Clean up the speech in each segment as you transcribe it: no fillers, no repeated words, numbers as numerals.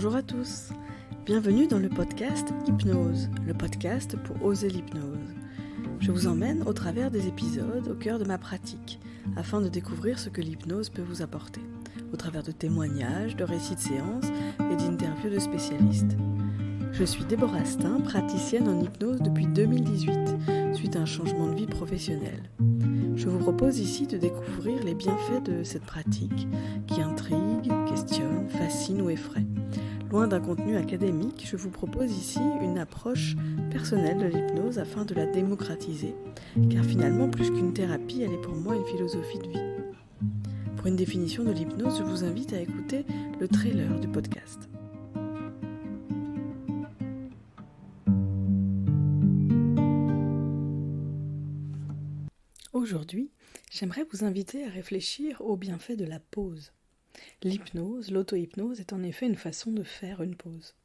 Bonjour à tous, bienvenue dans le podcast Hypnose, le podcast pour oser l'hypnose. Je vous emmène au travers des épisodes au cœur de ma pratique, afin de découvrir ce que l'hypnose peut vous apporter, au travers de témoignages, de récits de séances et d'interviews de spécialistes. Je suis Déborah Stein, praticienne en hypnose depuis 2018, suite à un changement de vie professionnelle. Je vous propose ici de découvrir les bienfaits de cette pratique qui intrigue, questionne, fascine ou effraie. Loin d'un contenu académique, je vous propose ici une approche personnelle de l'hypnose afin de la démocratiser, car finalement, plus qu'une thérapie, elle est pour moi une philosophie de vie. Pour une définition de l'hypnose, je vous invite à écouter le trailer du podcast. Aujourd'hui, j'aimerais vous inviter à réfléchir aux bienfaits de la pause. L'hypnose, l'auto-hypnose est en effet une façon de faire une pause.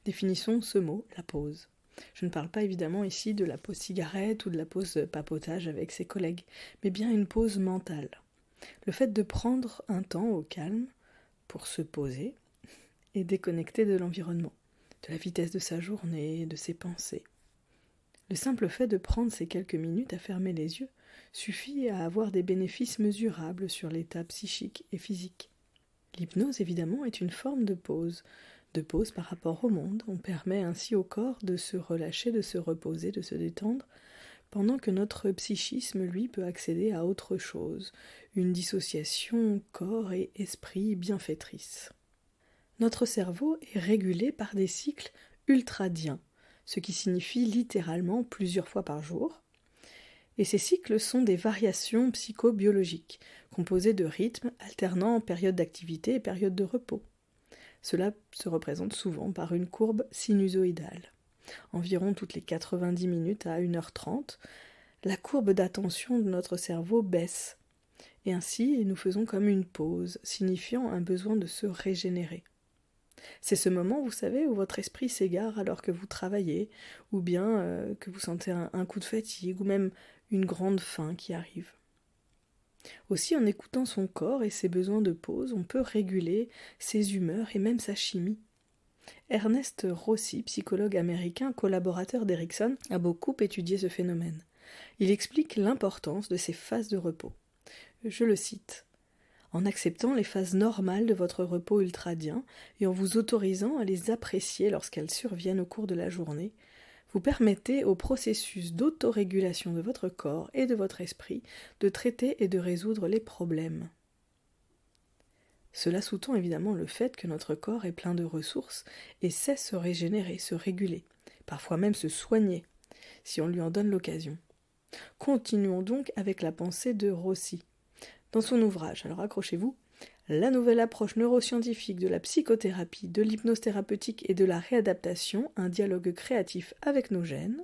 Définissons ce mot, la pause. Je ne parle pas évidemment ici de la pause cigarette ou de la pause papotage avec ses collègues, mais bien une pause mentale. Le fait de prendre un temps au calme pour se poser et déconnecter de l'environnement, de la vitesse de sa journée, de ses pensées. Le simple fait de prendre ces quelques minutes à fermer les yeux suffit à avoir des bénéfices mesurables sur l'état psychique et physique. L'hypnose, évidemment, est une forme de pause par rapport au monde. On permet ainsi au corps de se relâcher, de se reposer, de se détendre, pendant que notre psychisme, lui, peut accéder à autre chose, une dissociation corps et esprit bienfaitrice. Notre cerveau est régulé par des cycles ultradiens, ce qui signifie littéralement plusieurs fois par jour. Et ces cycles sont des variations psychobiologiques, composées de rythmes alternant périodes d'activité et périodes de repos. Cela se représente souvent par une courbe sinusoïdale. Environ toutes les 90 minutes à 1h30, la courbe d'attention de notre cerveau baisse. Et ainsi, nous faisons comme une pause, signifiant un besoin de se régénérer. C'est ce moment, vous savez, où votre esprit s'égare alors que vous travaillez, ou bien que vous sentez un coup de fatigue, ou même une grande faim qui arrive. Aussi, en écoutant son corps et ses besoins de pause, on peut réguler ses humeurs et même sa chimie. Ernest Rossi, psychologue américain, collaborateur d'Erickson, a beaucoup étudié ce phénomène. Il explique l'importance de ces phases de repos. Je le cite. En acceptant les phases normales de votre repos ultradien et en vous autorisant à les apprécier lorsqu'elles surviennent au cours de la journée, vous permettez au processus d'autorégulation de votre corps et de votre esprit de traiter et de résoudre les problèmes. Cela sous-tend évidemment le fait que notre corps est plein de ressources et sait se régénérer, se réguler, parfois même se soigner, si on lui en donne l'occasion. Continuons donc avec la pensée de Rossi. Dans son ouvrage, alors accrochez-vous, La nouvelle approche neuroscientifique de la psychothérapie, de l'hypnose thérapeutique et de la réadaptation, un dialogue créatif avec nos gènes,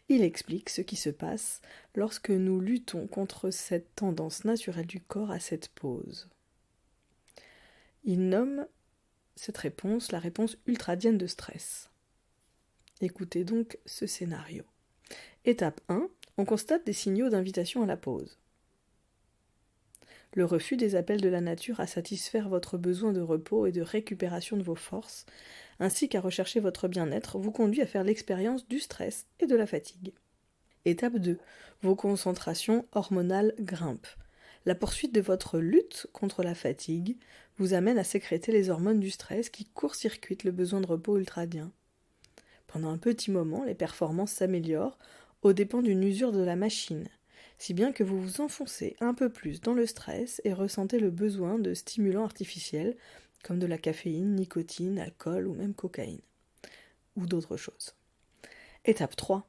il explique ce qui se passe lorsque nous luttons contre cette tendance naturelle du corps à cette pause. Il nomme cette réponse la réponse ultradienne de stress. Écoutez donc ce scénario. Étape 1, on constate des signaux d'invitation à la pause. Le refus des appels de la nature à satisfaire votre besoin de repos et de récupération de vos forces, ainsi qu'à rechercher votre bien-être, vous conduit à faire l'expérience du stress et de la fatigue. Étape 2. Vos concentrations hormonales grimpent. La poursuite de votre lutte contre la fatigue vous amène à sécréter les hormones du stress qui court-circuitent le besoin de repos ultradien. Pendant un petit moment, les performances s'améliorent aux dépens d'une usure de la machine, si bien que vous vous enfoncez un peu plus dans le stress et ressentez le besoin de stimulants artificiels comme de la caféine, nicotine, alcool ou même cocaïne, ou d'autres choses. Étape 3.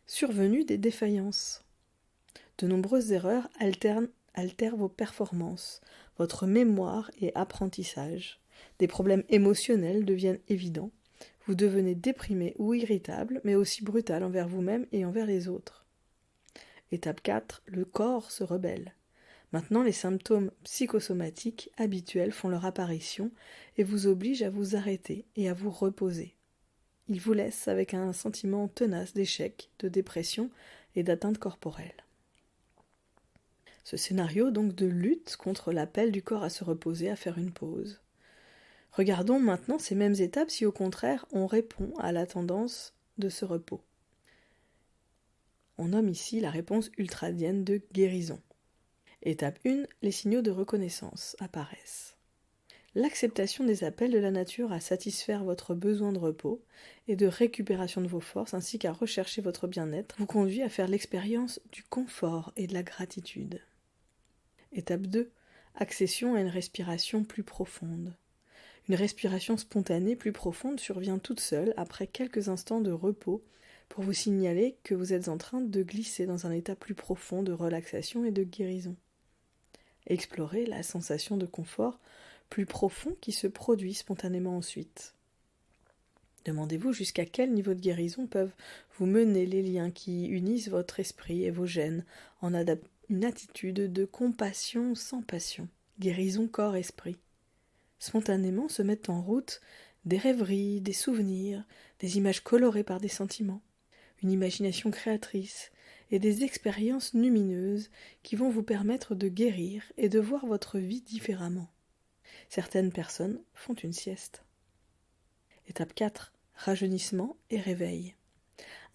Survenue des défaillances. De nombreuses erreurs altèrent vos performances, votre mémoire et apprentissage. Des problèmes émotionnels deviennent évidents. Vous devenez déprimé ou irritable, mais aussi brutal envers vous-même et envers les autres. Étape 4, le corps se rebelle. Maintenant, les symptômes psychosomatiques habituels font leur apparition et vous obligent à vous arrêter et à vous reposer. Ils vous laissent avec un sentiment tenace d'échec, de dépression et d'atteinte corporelle. Ce scénario donc de lutte contre l'appel du corps à se reposer, à faire une pause, Regardons maintenant ces mêmes étapes si au contraire on répond à la tendance de ce repos. On nomme ici la réponse ultradienne de guérison. Étape 1, les signaux de reconnaissance apparaissent. L'acceptation des appels de la nature à satisfaire votre besoin de repos et de récupération de vos forces ainsi qu'à rechercher votre bien-être vous conduit à faire l'expérience du confort et de la gratitude. Étape 2, accession à une respiration plus profonde. Une respiration spontanée plus profonde survient toute seule après quelques instants de repos pour vous signaler que vous êtes en train de glisser dans un état plus profond de relaxation et de guérison. Explorez la sensation de confort plus profond qui se produit spontanément ensuite. Demandez-vous jusqu'à quel niveau de guérison peuvent vous mener les liens qui unissent votre esprit et vos gènes en une attitude de compassion sans passion. Guérison corps-esprit. Spontanément se mettent en route des rêveries, des souvenirs, des images colorées par des sentiments, une imagination créatrice et des expériences lumineuses qui vont vous permettre de guérir et de voir votre vie différemment. Certaines personnes font une sieste. Étape 4. Rajeunissement et réveil.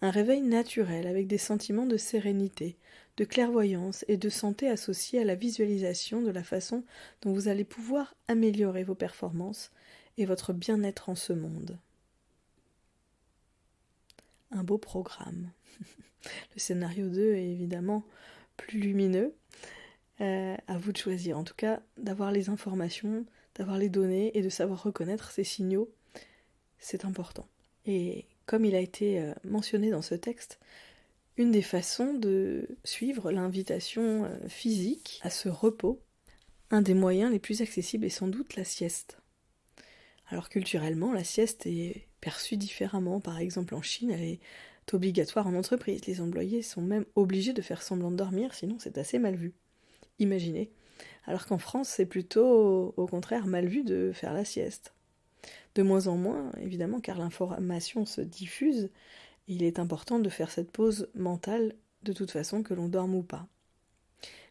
Un réveil naturel avec des sentiments de sérénité, de clairvoyance et de santé associés à la visualisation de la façon dont vous allez pouvoir améliorer vos performances et votre bien-être en ce monde. Un beau programme. Le scénario 2 est évidemment plus lumineux. À vous de choisir. En tout cas, d'avoir les informations, d'avoir les données et de savoir reconnaître ces signaux, c'est important. Et comme il a été mentionné dans ce texte, une des façons de suivre l'invitation physique à ce repos, un des moyens les plus accessibles est sans doute la sieste. Alors culturellement, la sieste est perçue différemment. Par exemple, en Chine, elle est obligatoire en entreprise. Les employés sont même obligés de faire semblant de dormir, sinon c'est assez mal vu. Imaginez. Alors qu'en France, c'est plutôt au contraire mal vu de faire la sieste. De moins en moins, évidemment, car l'information se diffuse, il est important de faire cette pause mentale de toute façon que l'on dorme ou pas.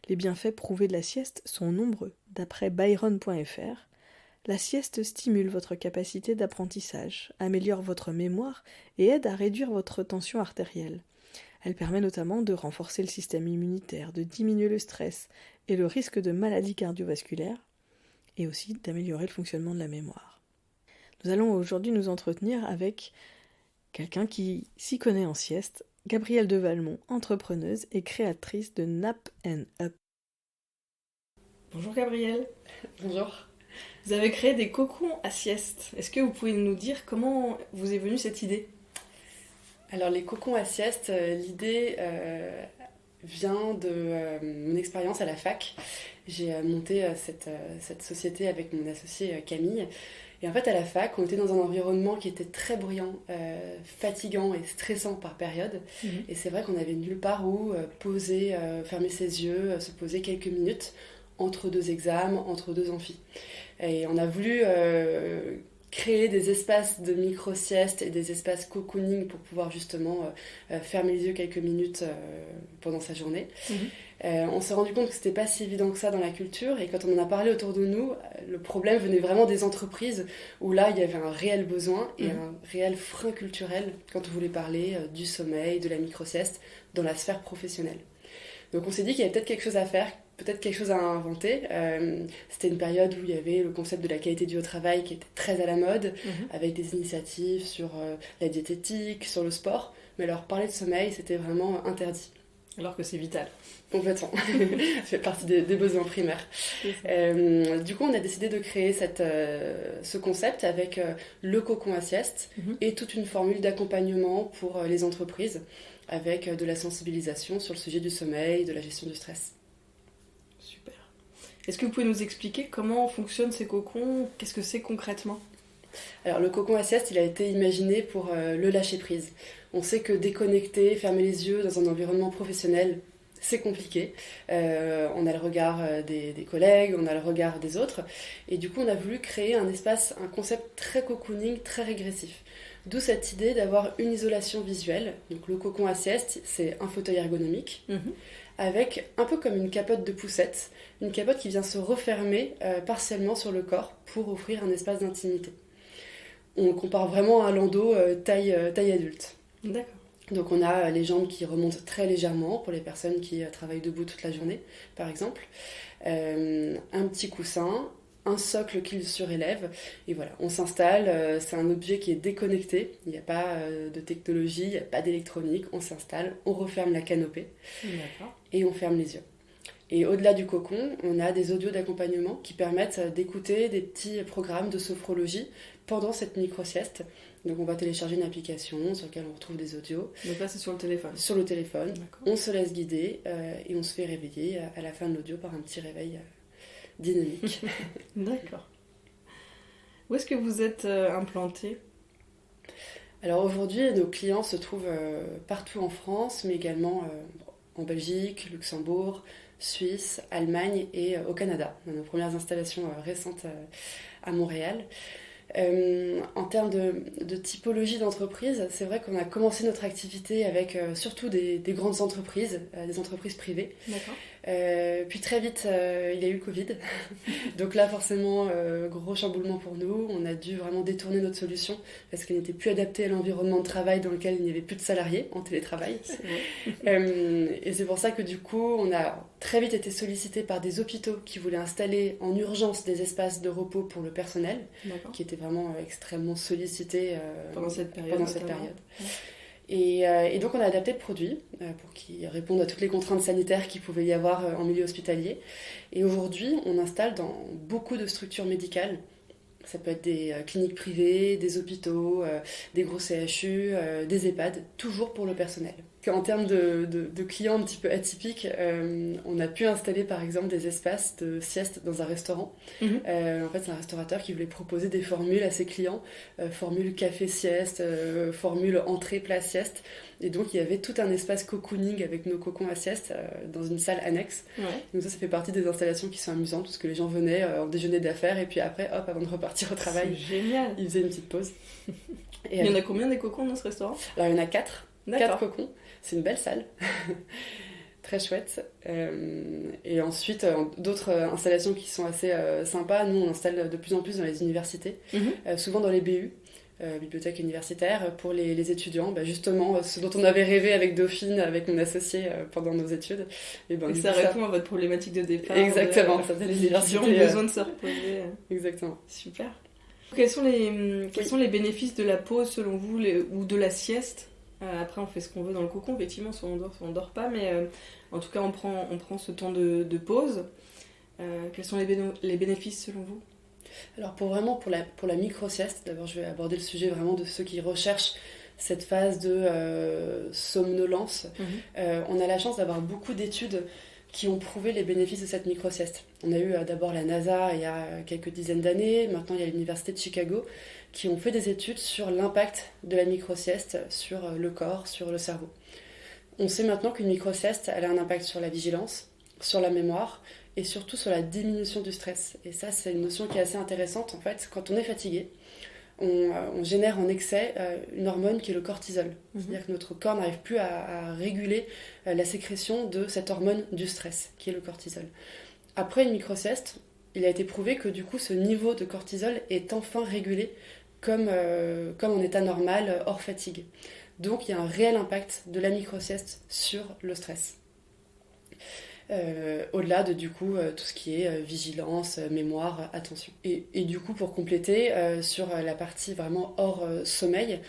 Les bienfaits prouvés de la sieste sont nombreux. D'après Byron.fr, la sieste stimule votre capacité d'apprentissage, améliore votre mémoire et aide à réduire votre tension artérielle. Elle permet notamment de renforcer le système immunitaire, de diminuer le stress et le risque de maladies cardiovasculaires, et aussi d'améliorer le fonctionnement de la mémoire. Nous allons aujourd'hui nous entretenir avec quelqu'un qui s'y connaît en sieste, Gabrielle de Valmont, entrepreneuse et créatrice de Nap & Up. Bonjour Gabrielle. Bonjour. Vous avez créé des cocons à sieste. Est-ce que vous pouvez nous dire comment vous est venue cette idée ? Alors les cocons à sieste, l'idée vient de mon expérience à la fac. J'ai monté cette société avec mon associé Camille. Et en fait à la fac, on était dans un environnement qui était très bruyant, fatigant et stressant par période. Et c'est vrai qu'on avait nulle part où poser, fermer ses yeux, se poser quelques minutes entre deux examens, entre deux amphis. Et on a voulu créer des espaces de micro-sieste et des espaces cocooning pour pouvoir justement fermer les yeux quelques minutes pendant sa journée. On s'est rendu compte que c'était pas si évident que ça dans la culture, et quand on en a parlé autour de nous, le problème venait vraiment des entreprises où là il y avait un réel besoin et un réel frein culturel quand on voulait parler du sommeil, de la micro-sieste dans la sphère professionnelle. Donc on s'est dit qu'il y avait peut-être quelque chose à faire, peut-être quelque chose à inventer. C'était une période où il y avait le concept de la qualité du travail qui était très à la mode, avec des initiatives sur la diététique, sur le sport. Mais alors parler de sommeil, c'était vraiment interdit. Alors que c'est vital. Complètement. Ça fait partie des besoins primaires. Du coup, on a décidé de créer ce concept avec le cocon à sieste et toute une formule d'accompagnement pour les entreprises avec de la sensibilisation sur le sujet du sommeil, de la gestion du stress. Super. Est-ce que vous pouvez nous expliquer comment fonctionnent ces cocons ? Qu'est-ce que c'est concrètement ? Alors le cocon à sieste, il a été imaginé pour le lâcher-prise. On sait que déconnecter, fermer les yeux dans un environnement professionnel, c'est compliqué. On a le regard des collègues, on a le regard des autres. Et du coup, on a voulu créer un concept très cocooning, très régressif. D'où cette idée d'avoir une isolation visuelle. Donc le cocon à sieste, c'est un fauteuil ergonomique avec un peu comme une capote de poussette, une capote qui vient se refermer partiellement sur le corps pour offrir un espace d'intimité. On compare vraiment à un landau taille adulte. D'accord. Donc on a les jambes qui remontent très légèrement pour les personnes qui travaillent debout toute la journée, par exemple. Un petit coussin, un socle qui surélève, et voilà, on s'installe. C'est un objet qui est déconnecté, il n'y a pas de technologie, il n'y a pas d'électronique, on s'installe, on referme la canopée et on ferme les yeux. Et au-delà du cocon, on a des audios d'accompagnement qui permettent d'écouter des petits programmes de sophrologie pendant cette micro-sieste. Donc on va télécharger une application sur laquelle on retrouve des audios. Donc là c'est sur le téléphone. Sur le téléphone. D'accord. On se laisse guider et on se fait réveiller à la fin de l'audio par un petit réveil dynamique. D'accord. Où est-ce que vous êtes implanté ? Alors aujourd'hui, nos clients se trouvent partout en France, mais également en Belgique, Luxembourg, Suisse, Allemagne et au Canada. On a nos premières installations récentes à Montréal. En termes de typologie d'entreprise, c'est vrai qu'on a commencé notre activité avec surtout des grandes entreprises, des entreprises privées. D'accord. Puis très vite, il y a eu le Covid. Donc là, forcément, gros chamboulement pour nous. On a dû vraiment détourner notre solution parce qu'elle n'était plus adaptée à l'environnement de travail dans lequel il n'y avait plus de salariés en télétravail. Et c'est pour ça que du coup, on a très vite été sollicité par des hôpitaux qui voulaient installer en urgence des espaces de repos pour le personnel, qui était vraiment extrêmement sollicité pendant cette période. Ouais. Et donc on a adapté le produit pour qu'il réponde à toutes les contraintes sanitaires qu'il pouvait y avoir en milieu hospitalier. Et aujourd'hui, on installe dans beaucoup de structures médicales. Ça peut être des cliniques privées, des hôpitaux, des gros CHU, des EHPAD, toujours pour le personnel. En termes de clients un petit peu atypiques, on a pu installer par exemple des espaces de sieste dans un restaurant. En fait, c'est un restaurateur qui voulait proposer des formules à ses clients, formule café-sieste, formule entrée-plat-sieste. Et donc, il y avait tout un espace cocooning avec nos cocons à sieste dans une salle annexe. Ouais. Donc ça fait partie des installations qui sont amusantes parce que les gens venaient en déjeuner d'affaires et puis après, hop, avant de repartir au travail, c'est génial. Ils faisaient une petite pause. Et il y en a combien des cocons dans ce restaurant ? Alors, il y en a 4. 4 cocons. C'est une belle salle. Très chouette. Et ensuite, d'autres installations qui sont assez sympas. Nous, on installe de plus en plus dans les universités, souvent dans les BU. Bibliothèque universitaire pour les étudiants, justement ce dont on avait rêvé avec Dauphine, avec mon associé pendant nos études. Et ça répond à votre problématique de départ. Exactement, ça faisait les universités ont besoin de se reposer. Exactement. Super. Quels sont les bénéfices de la pause selon vous ou de la sieste ? Après on fait ce qu'on veut dans le cocon, effectivement, soit on dort pas, mais en tout cas on prend ce temps de pause. Quels sont les bénéfices selon vous ? Alors pour la micro-sieste, d'abord je vais aborder le sujet vraiment de ceux qui recherchent cette phase de somnolence. On a la chance d'avoir beaucoup d'études qui ont prouvé les bénéfices de cette micro-sieste. On a eu d'abord la NASA il y a quelques dizaines d'années, maintenant il y a l'université de Chicago qui ont fait des études sur l'impact de la micro-sieste sur le corps, sur le cerveau. On sait maintenant qu'une micro-sieste elle a un impact sur la vigilance, sur la mémoire, et surtout sur la diminution du stress. Et ça, c'est une notion qui est assez intéressante. En fait, quand on est fatigué, on génère en excès une hormone qui est le cortisol. C'est-à-dire que notre corps n'arrive plus à réguler la sécrétion de cette hormone du stress, qui est le cortisol. Après une micro-sieste, il a été prouvé que du coup, ce niveau de cortisol est enfin régulé comme en état normal, hors fatigue. Donc, il y a un réel impact de la micro-sieste sur le stress. Au-delà de du coup tout ce qui est vigilance, mémoire, attention. Et du coup pour compléter sur la partie vraiment hors sommeil,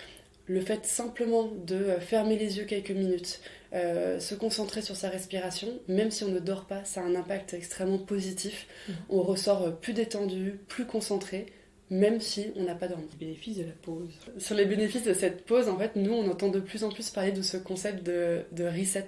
le fait simplement de fermer les yeux quelques minutes, se concentrer sur sa respiration, même si on ne dort pas, ça a un impact extrêmement positif. On ressort plus détendu, plus concentré, même si on n'a pas dormi. Les bénéfices de la pause. Sur les bénéfices de cette pause, en fait, nous on entend de plus en plus parler de ce concept de reset.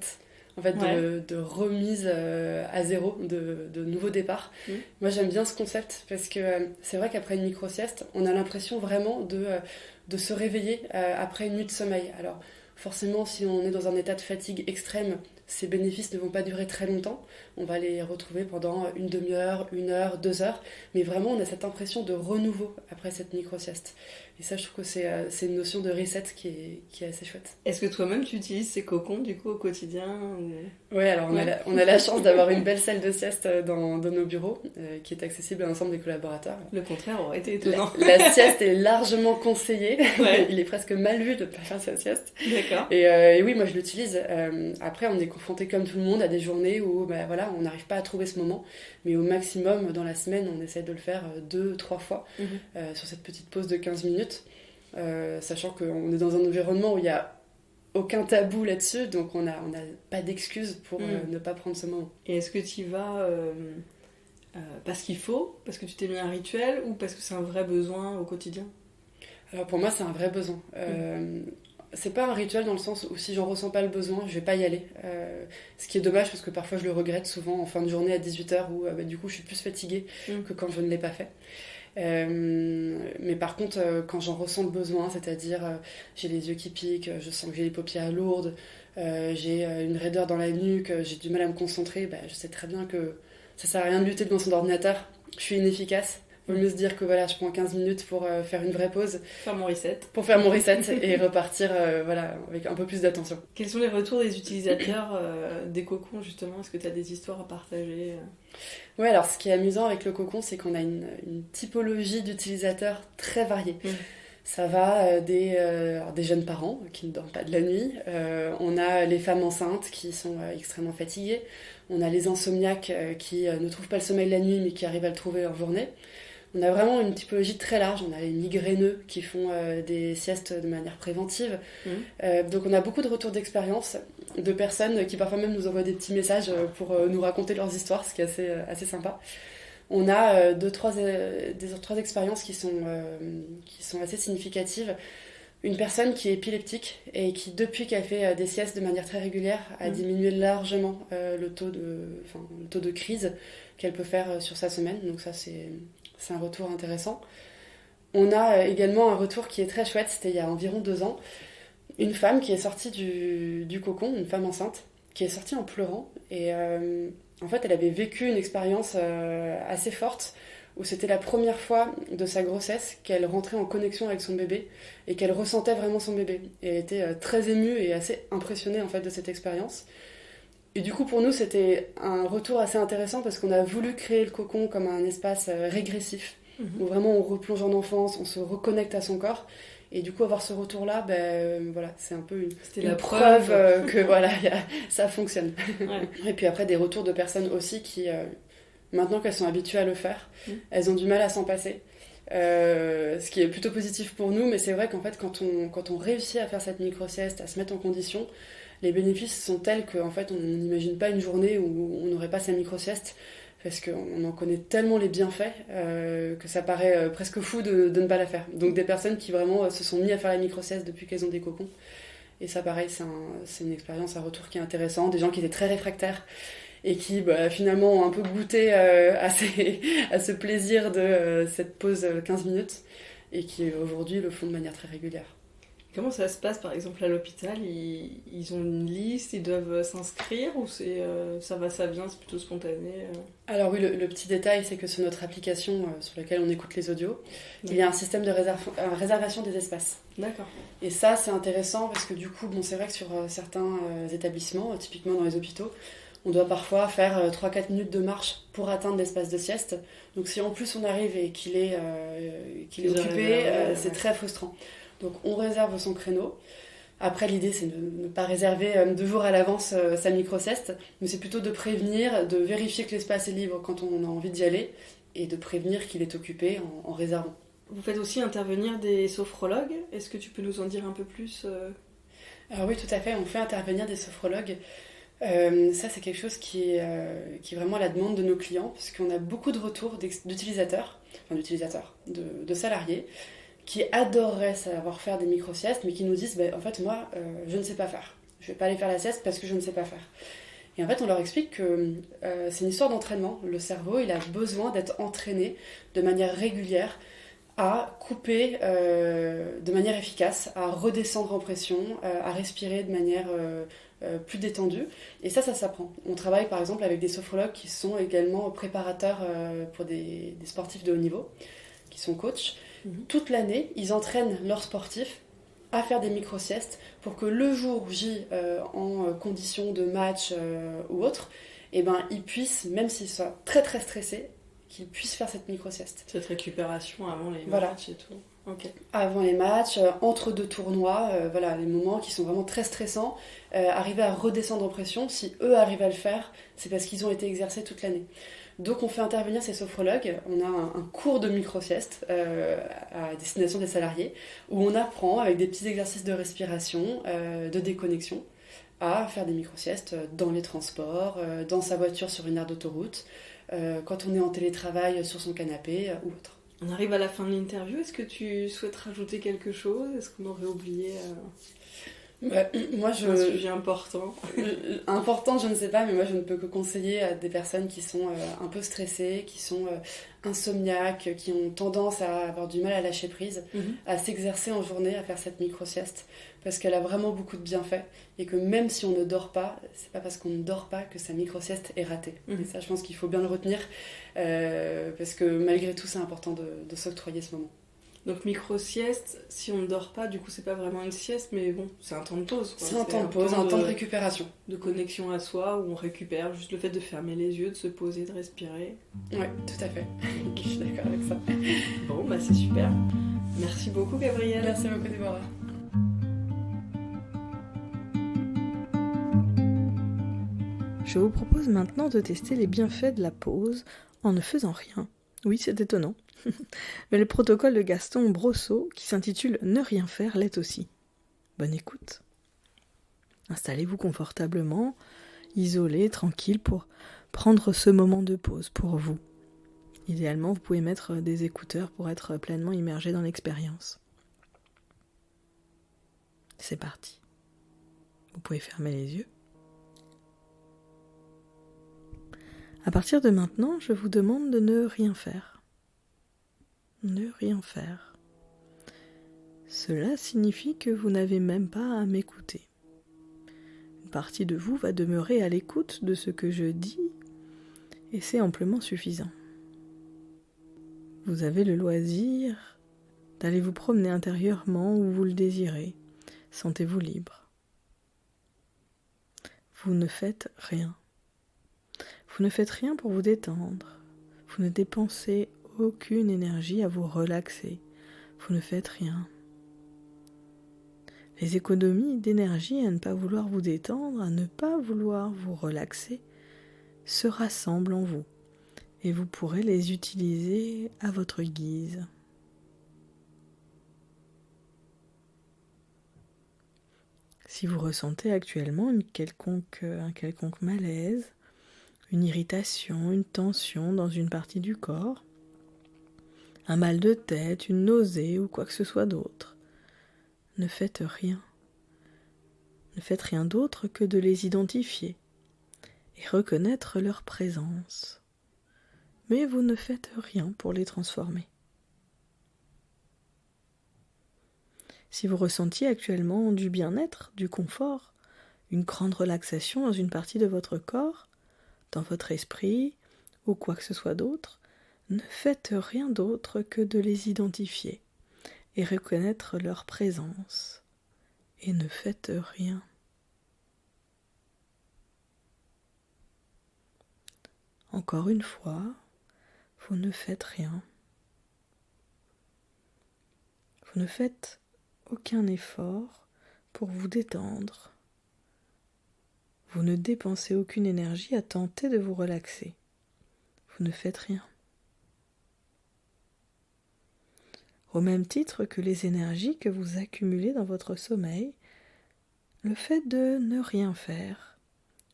En fait, de remise à zéro, de nouveau départ. Moi, j'aime bien ce concept parce que c'est vrai qu'après une micro-sieste, on a l'impression vraiment de se réveiller après une nuit de sommeil. Alors, forcément, si on est dans un état de fatigue extrême, ces bénéfices ne vont pas durer très longtemps. On va les retrouver pendant une demi-heure, 1 heure, 2 heures. Mais vraiment, on a cette impression de renouveau après cette micro-sieste. Et ça, je trouve que c'est une notion de reset qui est assez chouette. Est-ce que toi-même tu utilises ces cocons du coup au quotidien ou... Ouais, alors on a la chance d'avoir une belle salle de sieste dans nos bureaux qui est accessible à l'ensemble des collaborateurs. Le contraire aurait été étonnant. La sieste est largement conseillée. Ouais. Il est presque mal vu de ne pas faire sa sieste. D'accord. Et oui, moi je l'utilise. Après, on est confronté comme tout le monde à des journées où voilà, on n'arrive pas à trouver ce moment. Mais au maximum, dans la semaine, on essaie de le faire 2-3 fois sur cette petite pause de 15 minutes. Sachant qu'on est dans un environnement où il n'y a aucun tabou là-dessus, donc on n'a pas d'excuse pour ne pas prendre ce moment. Et est-ce que tu y vas parce qu'il faut, parce que tu t'es mis un rituel, ou parce que c'est un vrai besoin au quotidien? Alors pour moi, c'est un vrai besoin. C'est pas un rituel dans le sens où si j'en ressens pas le besoin, je vais pas y aller. Ce qui est dommage parce que parfois je le regrette souvent en fin de journée à 18h où du coup je suis plus fatiguée que quand je ne l'ai pas fait. Mais par contre, quand j'en ressens le besoin, c'est-à-dire j'ai les yeux qui piquent, je sens que j'ai les paupières lourdes, j'ai une raideur dans la nuque, j'ai du mal à me concentrer, je sais très bien que ça sert à rien de lutter devant son ordinateur, je suis inefficace. Il vaut mieux se dire que voilà, je prends 15 minutes pour faire une vraie pause. Faire mon reset. Pour faire mon reset et repartir voilà, avec un peu plus d'attention. Quels sont les retours des utilisateurs des cocons justement? Est-ce que tu as des histoires à partager? Ouais, alors ce qui est amusant avec le cocon, c'est qu'on a une typologie d'utilisateurs très variée. Ça va des jeunes parents qui ne dorment pas de la nuit. On a les femmes enceintes qui sont extrêmement fatiguées. On a les insomniaques qui ne trouvent pas le sommeil la nuit mais qui arrivent à le trouver en journée. On a vraiment une typologie très large. On a les migraineux qui font des siestes de manière préventive. Donc on a beaucoup de retours d'expérience de personnes qui parfois même nous envoient des petits messages pour nous raconter leurs histoires, ce qui est assez sympa. On a trois expériences qui sont assez significatives. Une personne qui est épileptique et qui, depuis qu'elle fait des siestes de manière très régulière, a diminué largement le taux de crise qu'elle peut faire sur sa semaine. Donc ça, c'est un retour intéressant. On a également un retour qui est très chouette, c'était il y a environ 2 ans. Une femme qui est sortie du cocon, une femme enceinte, qui est sortie en pleurant. Et en fait, elle avait vécu une expérience assez forte où c'était la première fois de sa grossesse qu'elle rentrait en connexion avec son bébé et qu'elle ressentait vraiment son bébé. Et elle était très émue et assez impressionnée en fait, de cette expérience. Et du coup, pour nous, c'était un retour assez intéressant parce qu'on a voulu créer le cocon comme un espace régressif, où vraiment on replonge en enfance, on se reconnecte à son corps. Et du coup, avoir ce retour-là, voilà, c'est un peu une preuve que voilà, ça fonctionne. Ouais. Et puis après, des retours de personnes aussi qui, maintenant qu'elles sont habituées à le faire, elles ont du mal à s'en passer. Ce qui est plutôt positif pour nous, mais c'est vrai qu'en fait, quand on réussit à faire cette micro-sieste, à se mettre en condition, les bénéfices sont tels qu'en fait, on n'imagine pas une journée où on n'aurait pas sa micro-sieste, parce qu'on en connaît tellement les bienfaits que ça paraît presque fou de ne pas la faire. Donc des personnes qui vraiment se sont mis à faire la micro-sieste depuis qu'elles ont des cocons. Et ça, pareil, c'est une expérience, un retour qui est intéressant. Des gens qui étaient très réfractaires et qui finalement ont un peu goûté à ce plaisir de cette pause 15 minutes et qui aujourd'hui le font de manière très régulière. Comment ça se passe par exemple à l'hôpital? Ils ont une liste, ils doivent s'inscrire ou c'est ça va, ça vient, c'est plutôt spontané? Alors oui, le petit détail, c'est que sur notre application sur laquelle on écoute les audios, il y a un système de réservation des espaces. D'accord. Et ça, c'est intéressant parce que du coup, c'est vrai que sur certains établissements, typiquement dans les hôpitaux, on doit parfois faire 3-4 minutes de marche pour atteindre l'espace de sieste. Donc si en plus on arrive et qu'il est occupé, c'est très frustrant. Donc on réserve son créneau. Après, l'idée, c'est de ne pas réserver 2 jours à l'avance sa micro-sieste, mais c'est plutôt de prévenir, de vérifier que l'espace est libre quand on a envie d'y aller, et de prévenir qu'il est occupé en réservant. Vous faites aussi intervenir des sophrologues. Est-ce que tu peux nous en dire un peu plus? Alors oui, tout à fait, on fait intervenir des sophrologues. Ça, c'est quelque chose qui est vraiment à la demande de nos clients, puisqu'on a beaucoup de retours d'utilisateurs, de salariés, qui adoreraient savoir faire des micro-siestes, mais qui nous disent en fait, moi, je ne sais pas faire. Je ne vais pas aller faire la sieste parce que je ne sais pas faire. Et en fait, on leur explique que c'est une histoire d'entraînement. Le cerveau, il a besoin d'être entraîné de manière régulière à couper de manière efficace, à redescendre en pression, à respirer de manière plus détendue. Et ça s'apprend. On travaille par exemple avec des sophrologues qui sont également préparateurs pour des sportifs de haut niveau, qui sont coachs. Toute l'année, ils entraînent leurs sportifs à faire des micro-siestes pour que le jour J, en condition de match ou autre, eh ben, ils puissent, même s'ils soient très très stressés, qu'ils puissent faire cette micro-sieste. Cette récupération avant les Voilà. matchs et tout. Okay. Avant les matchs, entre deux tournois, voilà, les moments qui sont vraiment très stressants, arriver à redescendre en pression, si eux arrivent à le faire, c'est parce qu'ils ont été exercés toute l'année. Donc on fait intervenir ces sophrologues, on a un cours de micro-sieste à destination des salariés, où on apprend avec des petits exercices de respiration, de déconnexion, à faire des micro-siestes dans les transports, dans sa voiture sur une aire d'autoroute, quand on est en télétravail sur son canapé ou autre. On arrive à la fin de l'interview, est-ce que tu souhaites rajouter quelque chose? Est-ce qu'on aurait oublié moi, un sujet important? Important, je ne sais pas, mais moi je ne peux que conseiller à des personnes qui sont un peu stressées, qui sont insomniaques, qui ont tendance à avoir du mal à lâcher prise, à s'exercer en journée, à faire cette micro-sieste, parce qu'elle a vraiment beaucoup de bienfaits, et que même si on ne dort pas, c'est pas parce qu'on ne dort pas que sa micro-sieste est ratée. Et ça, je pense qu'il faut bien le retenir, parce que malgré tout, c'est important de s'octroyer ce moment. Donc micro-sieste, si on ne dort pas, du coup c'est pas vraiment une sieste, mais bon, c'est un temps de pause. Quoi. C'est un temps de pause, un temps de récupération. De connexion à soi, où on récupère, juste le fait de fermer les yeux, de se poser, de respirer. Ouais, tout à fait. Je suis d'accord avec ça. Bon, bah c'est super. Merci beaucoup Gabrielle. Merci beaucoup Déborah. Je vous propose maintenant de tester les bienfaits de la pause en ne faisant rien. Oui, c'est étonnant. Mais le protocole de Gaston Brosseau, qui s'intitule « Ne rien faire », l'est aussi. Bonne écoute. Installez-vous confortablement, isolé, tranquille, pour prendre ce moment de pause pour vous. Idéalement, vous pouvez mettre des écouteurs pour être pleinement immergé dans l'expérience. C'est parti. Vous pouvez fermer les yeux. À partir de maintenant, je vous demande de ne rien faire. Ne rien faire. Cela signifie que vous n'avez même pas à m'écouter. Une partie de vous va demeurer à l'écoute de ce que je dis et c'est amplement suffisant. Vous avez le loisir d'aller vous promener intérieurement où vous le désirez. Sentez-vous libre. Vous ne faites rien. Vous ne faites rien pour vous détendre. Vous ne dépensez aucune énergie à vous relaxer. Vous ne faites rien. Les économies d'énergie à ne pas vouloir vous détendre, à ne pas vouloir vous relaxer, se rassemblent en vous et vous pourrez les utiliser à votre guise. Si vous ressentez actuellement un quelconque malaise, une irritation, une tension dans une partie du corps, un mal de tête, une nausée ou quoi que ce soit d'autre, ne faites rien. Ne faites rien d'autre que de les identifier et reconnaître leur présence. Mais vous ne faites rien pour les transformer. Si vous ressentiez actuellement du bien-être, du confort, une grande relaxation dans une partie de votre corps, dans votre esprit ou quoi que ce soit d'autre, ne faites rien d'autre que de les identifier et reconnaître leur présence. Et ne faites rien. Encore une fois, vous ne faites rien. Vous ne faites aucun effort pour vous détendre. Vous ne dépensez aucune énergie à tenter de vous relaxer. Vous ne faites rien. Au même titre que les énergies que vous accumulez dans votre sommeil, le fait de ne rien faire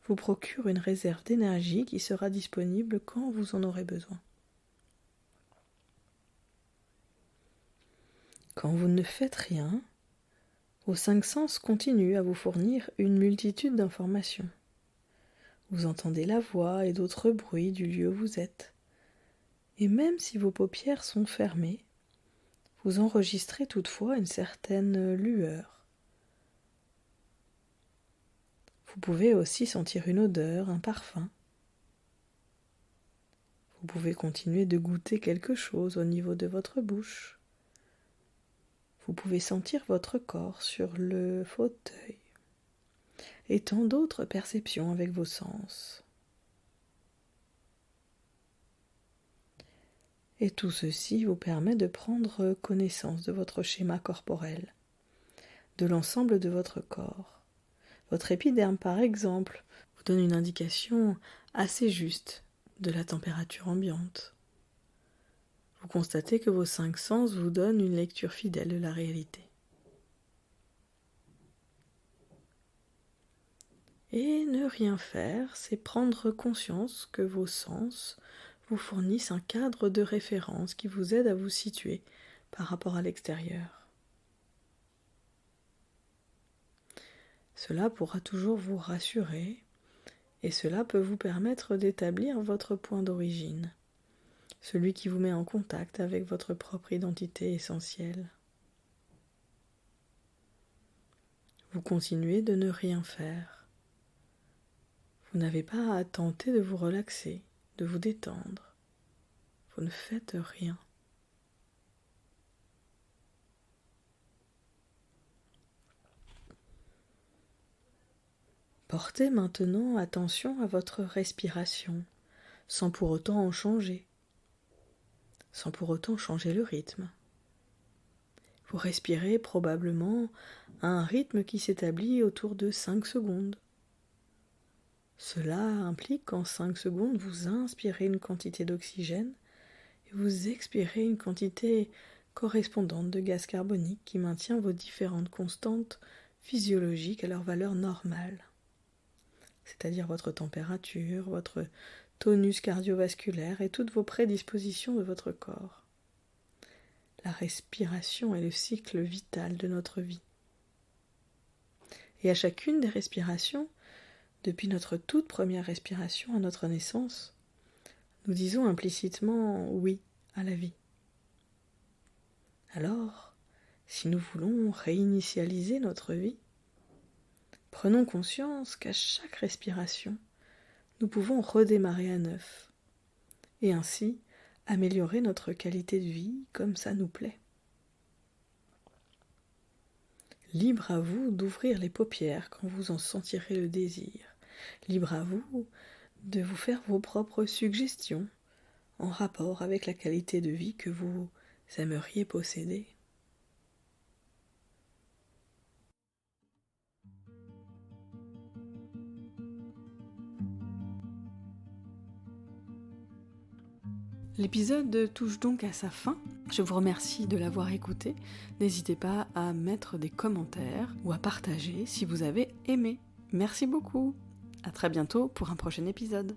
vous procure une réserve d'énergie qui sera disponible quand vous en aurez besoin. Quand vous ne faites rien, vos 5 sens continuent à vous fournir une multitude d'informations. Vous entendez la voix et d'autres bruits du lieu où vous êtes. Et même si vos paupières sont fermées, vous enregistrez toutefois une certaine lueur. Vous pouvez aussi sentir une odeur, un parfum. Vous pouvez continuer de goûter quelque chose au niveau de votre bouche. Vous pouvez sentir votre corps sur le fauteuil et tant d'autres perceptions avec vos sens. Et tout ceci vous permet de prendre connaissance de votre schéma corporel, de l'ensemble de votre corps. Votre épiderme, par exemple, vous donne une indication assez juste de la température ambiante. Vous constatez que vos 5 sens vous donnent une lecture fidèle de la réalité. Et ne rien faire, c'est prendre conscience que vos sens vous fournissent un cadre de référence qui vous aide à vous situer par rapport à l'extérieur. Cela pourra toujours vous rassurer et cela peut vous permettre d'établir votre point d'origine, celui qui vous met en contact avec votre propre identité essentielle. Vous continuez de ne rien faire. Vous n'avez pas à tenter de vous relaxer, de vous détendre. Vous ne faites rien. Portez maintenant attention à votre respiration, sans pour autant en changer, sans pour autant changer le rythme. Vous respirez probablement à un rythme qui s'établit autour de 5 secondes. Cela implique qu'en 5 secondes, vous inspirez une quantité d'oxygène et vous expirez une quantité correspondante de gaz carbonique qui maintient vos différentes constantes physiologiques à leur valeur normale, c'est-à-dire votre température, votre tonus cardiovasculaire et toutes vos prédispositions de votre corps. La respiration est le cycle vital de notre vie. Et à chacune des respirations, depuis notre toute première respiration à notre naissance, nous disons implicitement oui à la vie. Alors, si nous voulons réinitialiser notre vie, prenons conscience qu'à chaque respiration, nous pouvons redémarrer à neuf et ainsi améliorer notre qualité de vie comme ça nous plaît. Libre à vous d'ouvrir les paupières quand vous en sentirez le désir. Libre à vous de vous faire vos propres suggestions en rapport avec la qualité de vie que vous aimeriez posséder. L'épisode touche donc à sa fin. Je vous remercie de l'avoir écouté. N'hésitez pas à mettre des commentaires ou à partager si vous avez aimé. Merci beaucoup. À très bientôt pour un prochain épisode.